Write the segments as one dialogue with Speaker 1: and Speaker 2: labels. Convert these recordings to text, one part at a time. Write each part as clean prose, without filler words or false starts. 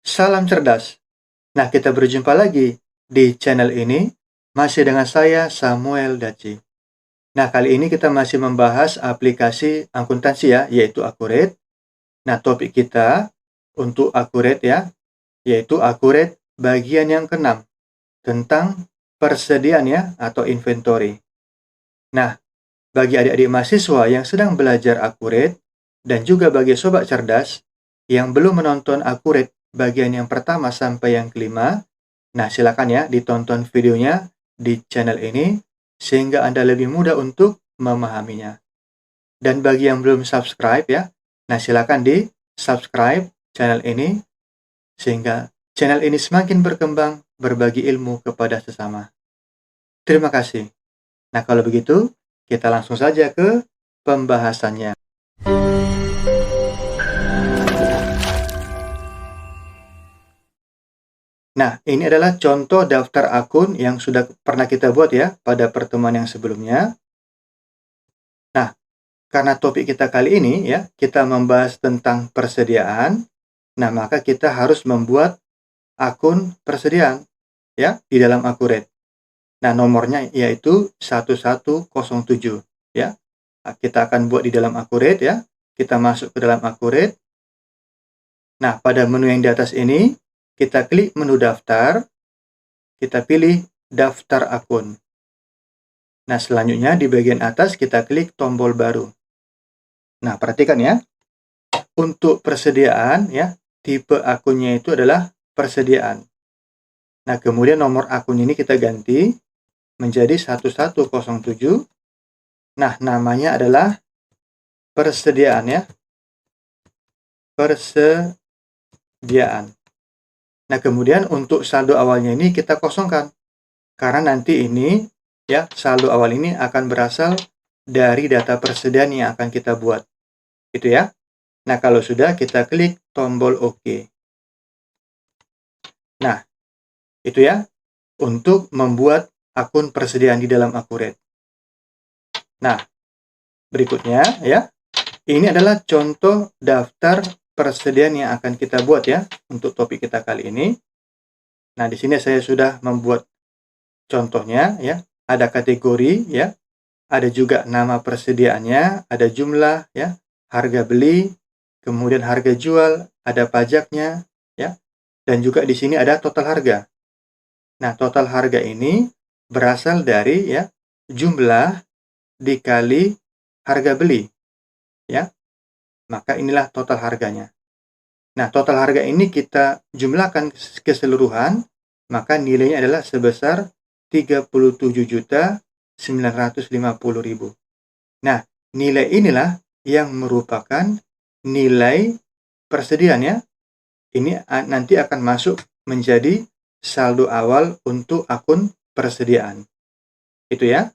Speaker 1: Salam cerdas. Nah, kita berjumpa lagi di channel ini, masih dengan saya Samuel Daci. Nah, kali ini kita masih membahas aplikasi akuntansi ya, yaitu Accurate. Nah, topik kita untuk Accurate ya, yaitu Accurate bagian yang keenam tentang persediaan ya atau inventory. Nah, bagi adik-adik mahasiswa yang sedang belajar Accurate dan juga bagi sobat cerdas yang belum menonton Accurate bagian yang pertama sampai yang kelima, nah silakan ya ditonton videonya di channel ini sehingga Anda lebih mudah untuk memahaminya. Dan bagi yang belum subscribe ya, nah silakan di subscribe channel ini sehingga channel ini semakin berkembang berbagi ilmu kepada sesama. Terima kasih. Nah kalau begitu, kita langsung saja ke pembahasannya. Nah, ini adalah contoh daftar akun yang sudah pernah kita buat ya pada pertemuan yang sebelumnya. Nah, karena topik kita kali ini ya, kita membahas tentang persediaan. Nah, maka kita harus membuat akun persediaan ya di dalam Accurate. Nah, nomornya yaitu 1107 ya. Nah, kita akan buat di dalam Accurate ya. Kita masuk ke dalam Accurate. Nah, pada menu yang di atas ini, kita klik menu daftar, kita pilih daftar akun. Nah, selanjutnya di bagian atas kita klik tombol baru. Nah, perhatikan ya. Untuk persediaan ya, tipe akunnya itu adalah persediaan. Nah, kemudian nomor akun ini kita ganti menjadi 1107. Nah, namanya adalah persediaan ya. Persediaan. Nah, kemudian untuk saldo awalnya ini kita kosongkan. Karena nanti ini ya, saldo awal ini akan berasal dari data persediaan yang akan kita buat. Itu ya. Nah, kalau sudah kita klik tombol OK. Nah, itu ya untuk membuat akun persediaan di dalam Accurate. Nah, berikutnya ya. Ini adalah contoh daftar persediaan yang akan kita buat ya untuk topik kita kali ini. Nah, di sini saya sudah membuat contohnya ya. Ada kategori ya, ada juga nama persediaannya, ada jumlah ya, harga beli, kemudian harga jual, ada pajaknya ya. Dan juga di sini ada total harga. Nah, total harga ini berasal dari ya jumlah dikali harga beli ya. Maka inilah total harganya. Nah, total harga ini kita jumlahkan keseluruhan, maka nilainya adalah sebesar 37.950.000. Nah, nilai inilah yang merupakan nilai persediaan ya. Ini nanti akan masuk menjadi saldo awal untuk akun persediaan. Itu ya.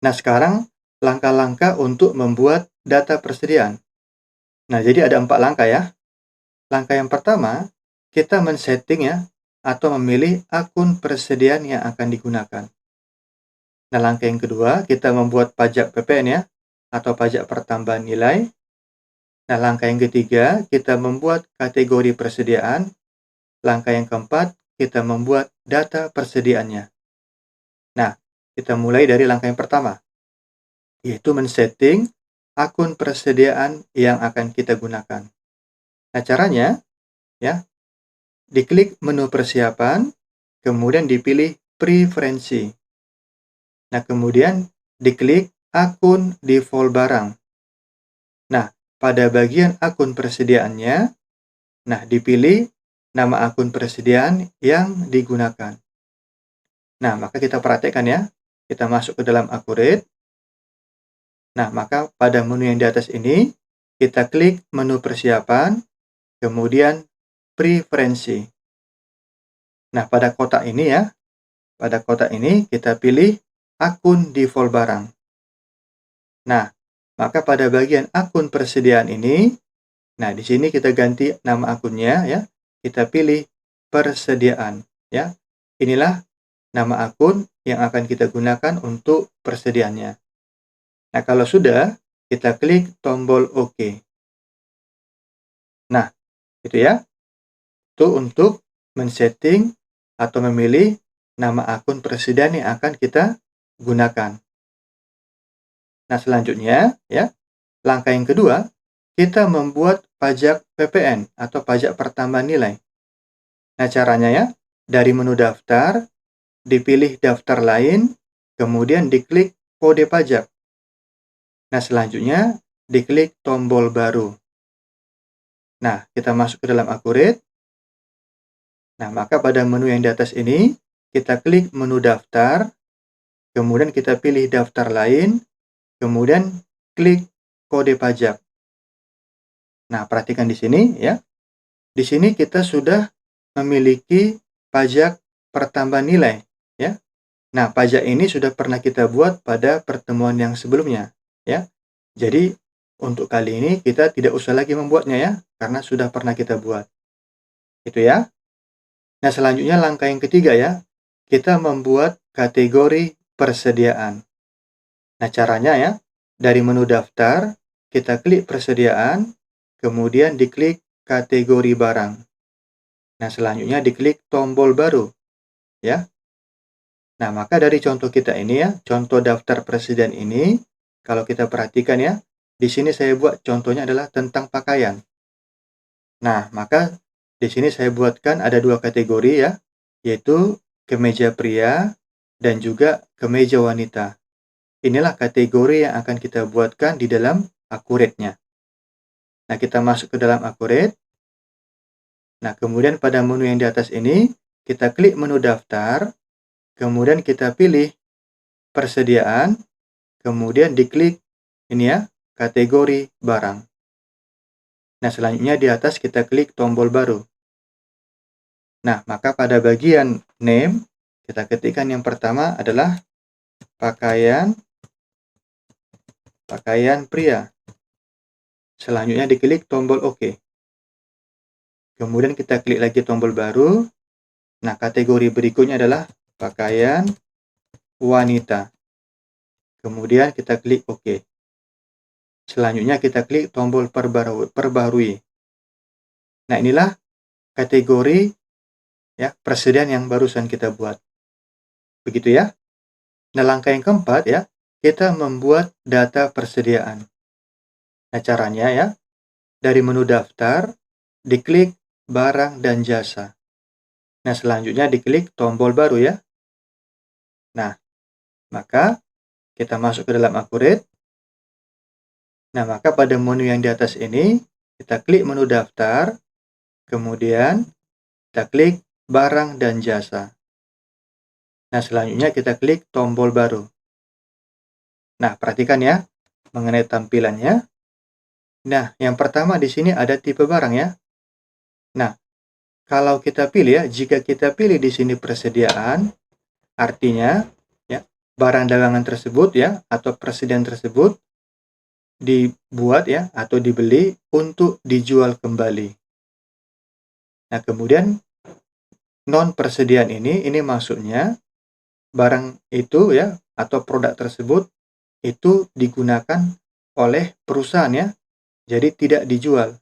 Speaker 1: Nah, sekarang langkah-langkah untuk membuat data persediaan. Nah, jadi ada 4 langkah ya. Langkah yang pertama, kita men-setting ya, atau memilih akun persediaan yang akan digunakan. Nah, langkah yang kedua, kita membuat pajak PPN ya, atau pajak pertambahan nilai. Nah, langkah yang ketiga, kita membuat kategori persediaan. Langkah yang keempat, kita membuat data persediaannya. Nah, kita mulai dari langkah yang pertama, yaitu men-setting akun persediaan yang akan kita gunakan. Nah, caranya, ya, diklik menu persiapan, kemudian dipilih preferensi. Nah, kemudian diklik akun default barang. Nah, pada bagian akun persediaannya, nah dipilih nama akun persediaan yang digunakan. Nah, maka kita perhatikan ya, kita masuk ke dalam Accurate. Nah, maka pada menu yang di atas ini, kita klik menu persiapan, kemudian preferensi. Nah, pada kotak ini ya, pada kotak ini kita pilih akun default barang. Nah, maka pada bagian akun persediaan ini, nah di sini kita ganti nama akunnya ya, kita pilih persediaan ya. Inilah nama akun yang akan kita gunakan untuk persediaannya. Nah, kalau sudah, kita klik tombol OK. Nah, itu ya. itu untuk men-setting atau memilih nama akun presiden yang akan kita gunakan. Nah, selanjutnya ya, langkah yang kedua, kita membuat pajak PPN atau pajak pertambahan nilai. Nah, caranya ya, dari menu daftar, dipilih daftar lain, kemudian diklik kode pajak. Nah, selanjutnya diklik tombol baru. Nah, kita masuk ke dalam Accurate. Nah, maka pada menu yang di atas ini, kita klik menu daftar, kemudian kita pilih daftar lain, kemudian klik kode pajak. Nah, perhatikan di sini ya. Di sini kita sudah memiliki pajak pertambahan nilai ya. Nah, pajak ini sudah pernah kita buat pada pertemuan yang sebelumnya ya. Jadi, untuk kali ini kita tidak usah lagi membuatnya ya, karena sudah pernah kita buat. Itu ya. Nah, selanjutnya langkah yang ketiga ya, kita membuat kategori persediaan. Nah, caranya ya, dari menu daftar, kita klik persediaan, kemudian diklik kategori barang. Nah, selanjutnya diklik tombol baru, ya. Nah, maka dari contoh kita ini ya, contoh daftar presiden ini, kalau kita perhatikan ya, di sini saya buat contohnya adalah tentang pakaian. Nah, maka di sini saya buatkan ada dua kategori ya, yaitu kemeja pria dan juga kemeja wanita. Inilah kategori yang akan kita buatkan di dalam Accurate-nya. Nah, kita masuk ke dalam Accurate. Nah, kemudian pada menu yang di atas ini, kita klik menu daftar, kemudian kita pilih persediaan, kemudian diklik ini ya, kategori barang. Nah, selanjutnya di atas kita klik tombol baru. Nah, maka pada bagian name, kita ketikkan yang pertama adalah pakaian pria. Selanjutnya diklik tombol OK. Kemudian kita klik lagi tombol baru. Nah, kategori berikutnya adalah pakaian wanita. Kemudian kita klik OK. Selanjutnya kita klik tombol perbarui. Nah, inilah kategori ya presiden yang barusan kita buat. Begitu ya. Nah, langkah yang keempat ya, kita membuat data persediaan. Nah, caranya ya, dari menu daftar, diklik barang dan jasa. Nah, selanjutnya diklik tombol baru ya. Nah, maka kita masuk ke dalam Accurate. Nah, maka pada menu yang di atas ini, kita klik menu daftar, kemudian kita klik barang dan jasa. Nah, selanjutnya kita klik tombol baru. Nah, perhatikan ya, mengenai tampilannya. Nah, yang pertama di sini ada tipe barang ya. Nah, kalau kita pilih ya, jika kita pilih di sini persediaan, artinya ya, barang dagangan tersebut ya, atau presiden tersebut dibuat ya, atau dibeli untuk dijual kembali. Nah, kemudian non persediaan ini maksudnya barang itu ya, atau produk tersebut itu digunakan oleh perusahaan ya, jadi tidak dijual.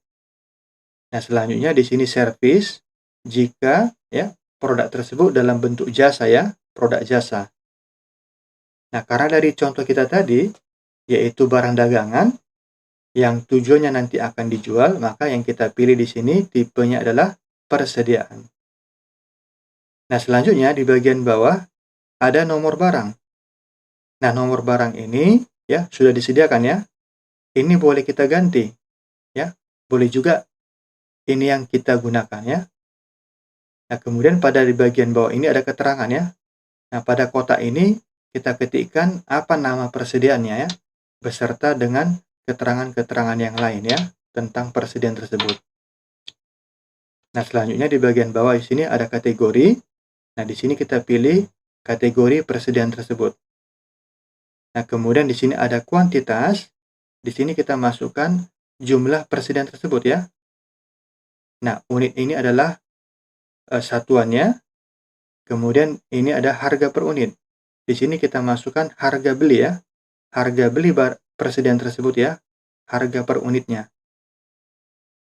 Speaker 1: Nah, selanjutnya di sini service, jika ya produk tersebut dalam bentuk jasa ya, produk jasa. Nah, karena dari contoh kita tadi, yaitu barang dagangan, yang tujuannya nanti akan dijual, maka yang kita pilih di sini tipenya adalah persediaan. Nah, selanjutnya di bagian bawah ada nomor barang. Nah, nomor barang ini ya sudah disediakan ya. Ini boleh kita ganti ya. Boleh juga ini yang kita gunakan ya. Nah, kemudian pada di bagian bawah ini ada keterangan ya. Nah, pada kotak ini kita ketikkan apa nama persediaannya ya, beserta dengan keterangan-keterangan yang lain ya tentang persediaan tersebut. Nah, selanjutnya di bagian bawah di sini ada kategori. Nah, di sini kita pilih kategori persediaan tersebut. Nah, kemudian di sini ada kuantitas. Di sini kita masukkan jumlah persediaan tersebut ya. Nah, unit ini adalah satuannya. Kemudian ini ada harga per unit. Di sini kita masukkan harga beli ya. Harga beli persediaan tersebut ya. Harga per unitnya.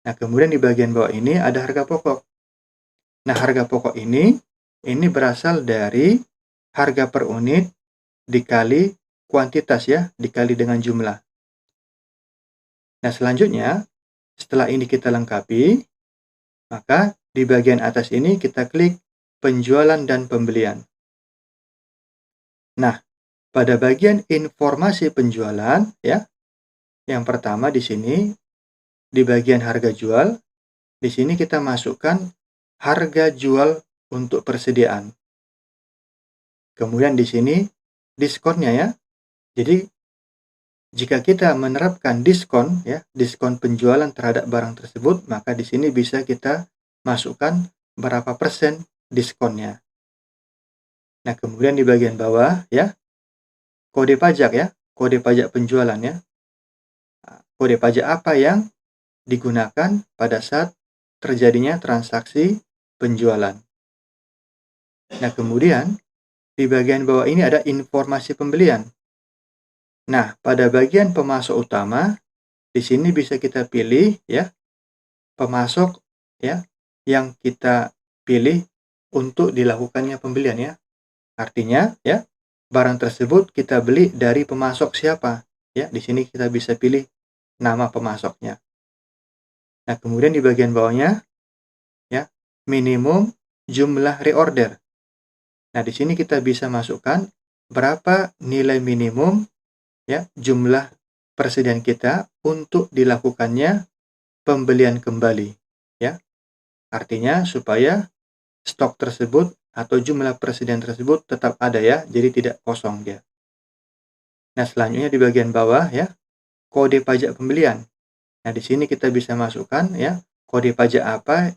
Speaker 1: Nah, kemudian di bagian bawah ini ada harga pokok. Nah, harga pokok ini berasal dari harga per unit dikali kuantitas ya, dikali dengan jumlah. Nah, selanjutnya setelah ini kita lengkapi, maka di bagian atas ini kita klik penjualan dan pembelian. Nah, pada bagian informasi penjualan ya, yang pertama di sini di bagian harga jual, di sini kita masukkan harga jual untuk persediaan. Kemudian di sini diskonnya ya. Jadi jika kita menerapkan diskon ya, diskon penjualan terhadap barang tersebut, maka di sini bisa kita masukkan berapa persen diskonnya. Nah, kemudian di bagian bawah ya, kode pajak ya, kode pajak penjualan ya. Kode pajak apa yang digunakan pada saat terjadinya transaksi penjualan. Nah, kemudian di bagian bawah ini ada informasi pembelian. Nah, pada bagian pemasok utama, di sini bisa kita pilih ya, pemasok ya yang kita pilih untuk dilakukannya pembelian ya. Artinya ya, barang tersebut kita beli dari pemasok siapa? Ya, di sini kita bisa pilih nama pemasoknya. Nah, kemudian di bagian bawahnya ya, minimum jumlah reorder. Nah, di sini kita bisa masukkan berapa nilai minimum ya, jumlah persediaan kita untuk dilakukannya pembelian kembali ya. Artinya supaya stok tersebut atau jumlah persediaan tersebut tetap ada ya, jadi tidak kosong dia. Nah, selanjutnya di bagian bawah ya, kode pajak pembelian. Nah, di sini kita bisa masukkan ya, kode pajak apa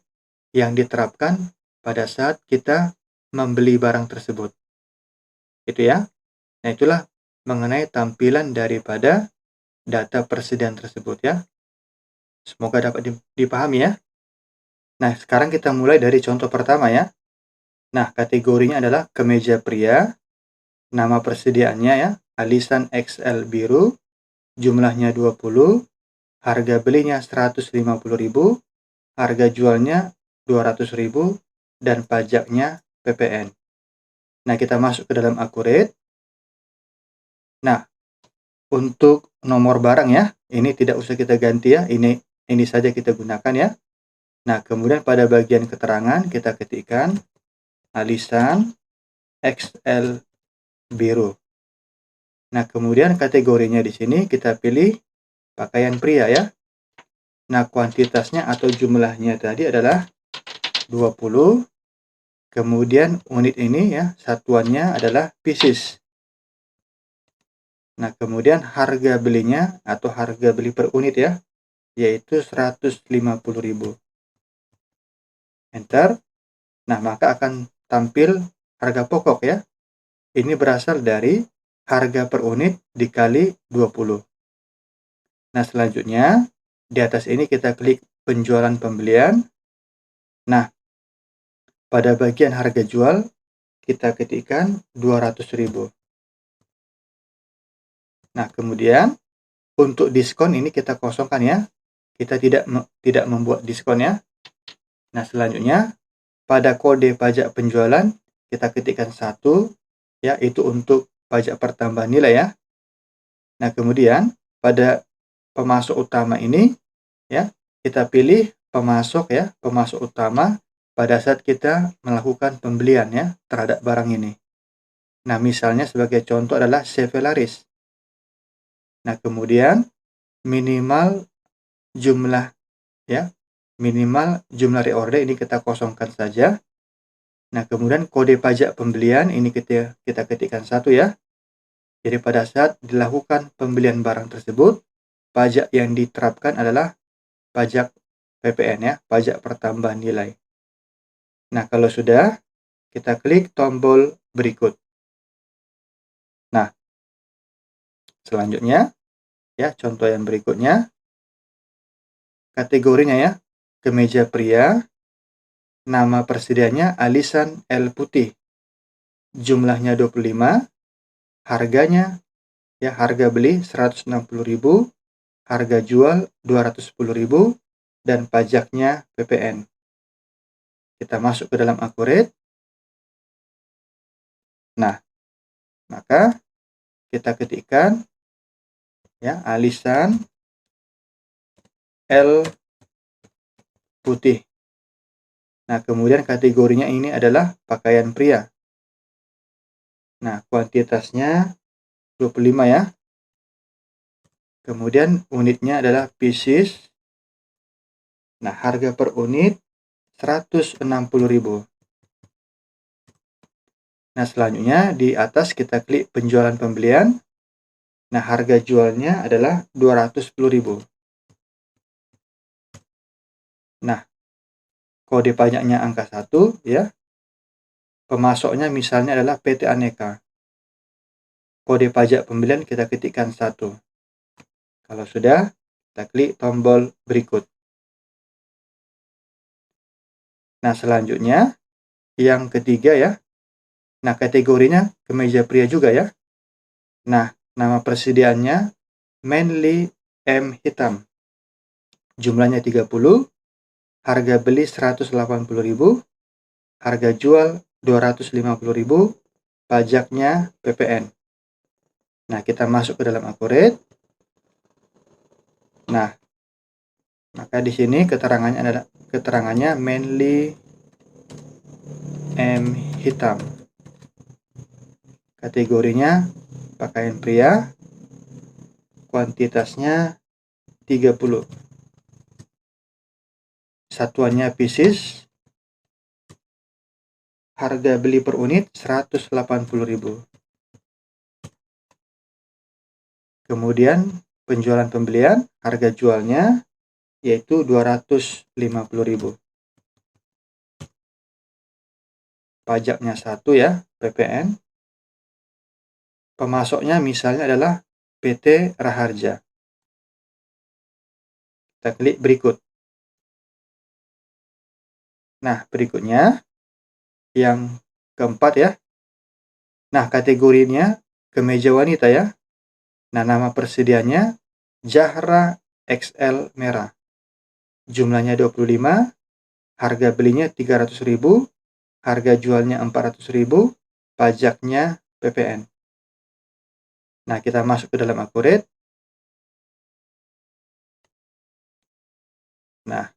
Speaker 1: yang diterapkan pada saat kita membeli barang tersebut. Itu ya. Nah, itulah mengenai tampilan daripada data persediaan tersebut ya. Semoga dapat dipahami ya. Nah, sekarang kita mulai dari contoh pertama ya. Nah, kategorinya adalah kemeja pria. Nama persediaannya ya, alisan XL biru. Jumlahnya 20. Harga belinya 150.000. Harga jualnya 200.000. Dan pajaknya PPN. Nah, kita masuk ke dalam Accurate. Nah, untuk nomor barang ya, ini tidak usah kita ganti ya, ini saja kita gunakan ya. Nah, kemudian pada bagian keterangan kita ketikkan alisan XL biru. Nah, kemudian kategorinya di sini kita pilih pakaian pria ya. Nah, kuantitasnya atau jumlahnya tadi adalah 20. Kemudian unit ini ya, satuannya adalah pieces. Nah, kemudian harga belinya atau harga beli per unit ya, yaitu 150.000. Enter. Nah, maka akan tampil harga pokok ya. Ini berasal dari harga per unit dikali 20. Nah, selanjutnya di atas ini kita klik penjualan pembelian. Nah, pada bagian harga jual kita ketikkan 200.000. Nah, kemudian untuk diskon ini kita kosongkan ya. Kita tidak membuat diskon ya. Nah, selanjutnya pada kode pajak penjualan kita ketikkan 1 ya, itu untuk pajak pertambahan nilai ya. Nah, kemudian pada pemasok utama ini ya, kita pilih pemasok ya, pemasok utama pada saat kita melakukan pembelian ya terhadap barang ini. Nah, misalnya sebagai contoh adalah Chevelaris. Nah, kemudian minimal jumlah ya, minimal jumlah reorder ini kita kosongkan saja. Nah, kemudian kode pajak pembelian ini kita ketikkan 1 ya. Jadi pada saat dilakukan pembelian barang tersebut, pajak yang diterapkan adalah pajak PPN ya, pajak pertambahan nilai. Nah, kalau sudah, kita klik tombol berikut. Nah, selanjutnya ya, contoh yang berikutnya. Kategorinya ya, kemeja pria. Nama persediaannya alisan L putih. Jumlahnya 25. Harganya ya, harga beli 160.000. Harga jual 210.000 dan pajaknya PPN. kita masuk ke dalam Accurate. Nah, maka kita ketikkan ya alisan L putih. Nah, kemudian kategorinya ini adalah pakaian pria. Nah, kuantitasnya 25 ya. Kemudian unitnya adalah pieces. Nah, harga per unit 160.000. Nah, selanjutnya di atas kita klik penjualan pembelian. Nah, harga jualnya adalah 210.000. Nah, kode pajaknya angka 1 ya. Pemasoknya misalnya adalah PT Aneka. Kode pajak pembelian kita ketikkan 1. Kalau sudah, kita klik tombol berikut. Nah, selanjutnya yang ketiga ya. Nah, kategorinya kemeja pria juga ya. Nah, nama persediaannya Manly M hitam. Jumlahnya 30, harga beli 180.000, harga jual 250.000, pajaknya PPN. Nah, kita masuk ke dalam Accurate. Nah, maka di sini keterangannya Manly M hitam. Kategorinya pakaian pria. Kuantitasnya 30. Satuannya pieces. Harga beli per unit 180.000. Kemudian penjualan pembelian, harga jualnya yaitu 250.000. Pajaknya 1 ya, PPN. Pemasoknya misalnya adalah PT Raharja. Kita klik berikut. Nah, berikutnya yang keempat ya. Nah, kategorinya kemeja wanita ya. Nah, nama persediaannya Zahra XL merah. Jumlahnya 25, harga belinya 300.000, harga jualnya 400.000, pajaknya PPN. Nah, kita masuk ke dalam Accurate. Nah,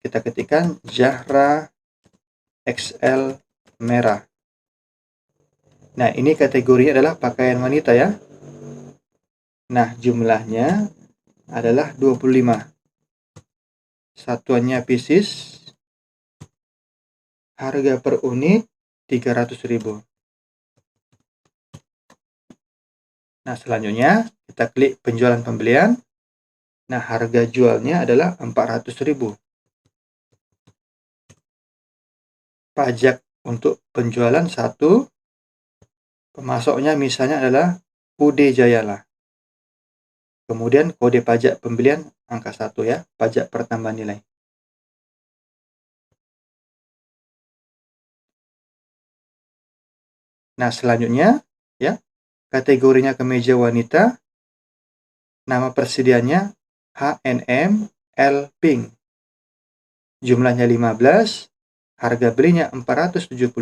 Speaker 1: kita ketikkan Zahra XL merah. Nah, ini kategorinya adalah pakaian wanita ya. Nah, jumlahnya adalah 25. Satuannya pieces. Harga per unit 300.000. Nah, selanjutnya kita klik penjualan pembelian. Nah, harga jualnya adalah 400.000. Pajak untuk penjualan 1. Pemasoknya misalnya adalah UD Jayala. Kemudian kode pajak pembelian angka 1 ya, pajak pertambahan nilai. Nah, selanjutnya ya, kategorinya kemeja wanita. Nama persediaannya H&M L Pink. Jumlahnya 15, harga belinya 470.000,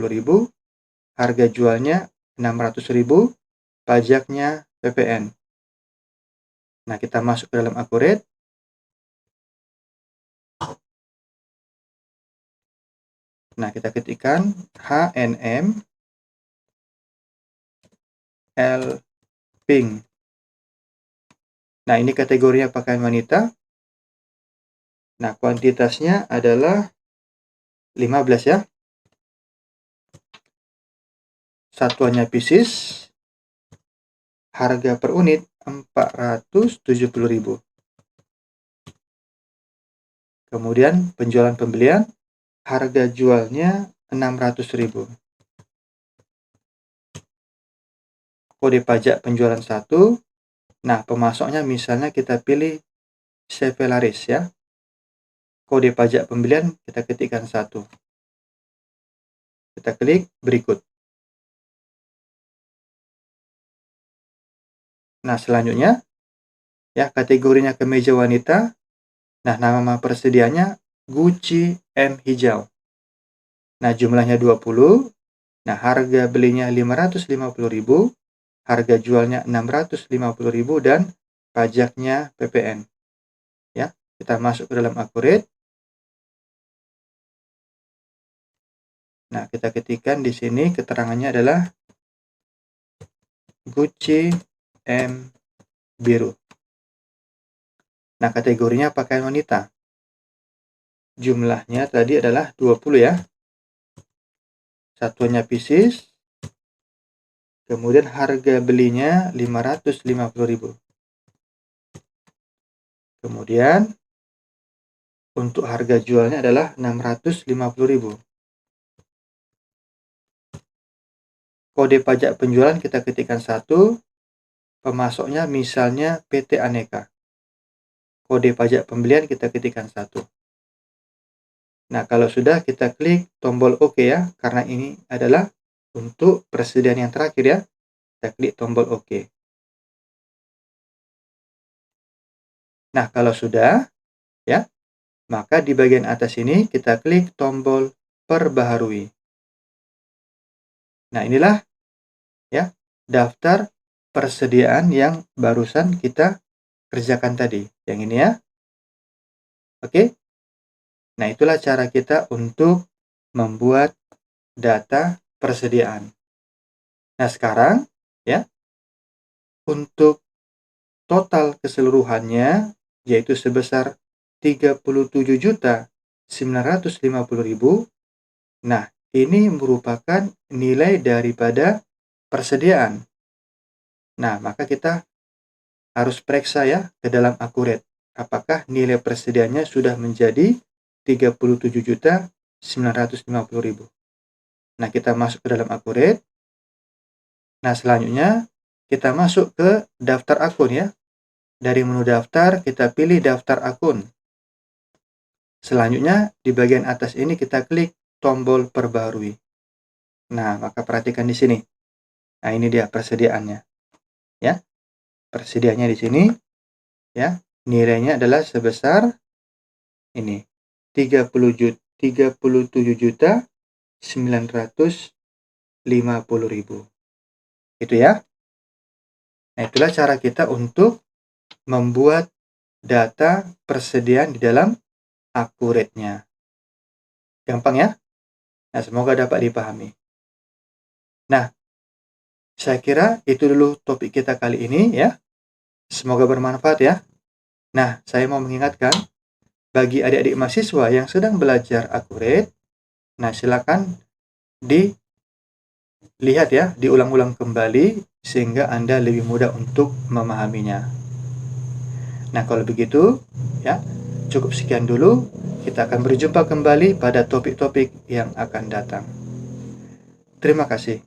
Speaker 1: harga jualnya 600.000, pajaknya PPN. Nah, kita masuk ke dalam Accurate. Nah, kita ketikkan H&M L Pink. Nah, ini kategorinya pakaian wanita. Nah, kuantitasnya adalah 15 ya. Satuannya pieces. Harga per unit 470.000. Kemudian penjualan pembelian, harga jualnya 600.000. Kode pajak penjualan 1. Nah, pemasoknya misalnya kita pilih Sevelaris ya. Kode pajak pembelian kita ketikkan 1. Kita klik berikut. Nah, selanjutnya ya kategorinya kemeja wanita. Nah, nama persediaannya Gucci M hijau. Nah, jumlahnya 20. Nah, harga belinya 550.000, harga jualnya 650.000 dan pajaknya PPN. Ya, kita masuk ke dalam Accurate. Nah, kita ketikkan di sini keterangannya adalah Gucci M biru. Nah, kategorinya pakaian wanita. Jumlahnya tadi adalah 20 ya. Satuannya pieces. Kemudian harga belinya 550.000. Kemudian untuk harga jualnya adalah 650.000. Kode pajak penjualan kita ketikkan 1. Pemasoknya misalnya PT Aneka. Kode pajak pembelian kita ketikkan 1. Nah, kalau sudah kita klik tombol OK ya, karena ini adalah untuk persediaan yang terakhir ya. Kita klik tombol OK. Nah, kalau sudah ya, maka di bagian atas ini kita klik tombol perbaharui. Nah, inilah ya daftar persediaan yang barusan kita kerjakan tadi. Yang ini ya. Oke. Nah, itulah cara kita untuk membuat data persediaan. Nah, sekarang ya, untuk total keseluruhannya yaitu sebesar 37.950.000. Nah, ini merupakan nilai daripada persediaan. Nah, maka kita harus periksa ya ke dalam Accurate. Apakah nilai persediaannya sudah menjadi 37.950.000. Nah, kita masuk ke dalam Accurate. Nah, selanjutnya kita masuk ke daftar akun ya. Dari menu daftar, kita pilih daftar akun. Selanjutnya, di bagian atas ini kita klik tombol perbarui. Nah, maka perhatikan di sini. Nah, ini dia persediaannya. Ya. Persediaannya di sini ya. Nilainya adalah sebesar ini. 37.950.000. Itu ya. Nah, itulah cara kita untuk membuat data persediaan di dalam Accurate-nya. Gampang ya? Nah, semoga dapat dipahami. Nah, saya kira itu dulu topik kita kali ini ya. Semoga bermanfaat ya. Nah, saya mau mengingatkan bagi adik-adik mahasiswa yang sedang belajar Accurate, nah silakan dilihat ya, diulang-ulang kembali sehingga Anda lebih mudah untuk memahaminya. Nah, kalau begitu ya, cukup sekian dulu. Kita akan berjumpa kembali pada topik-topik yang akan datang. Terima kasih.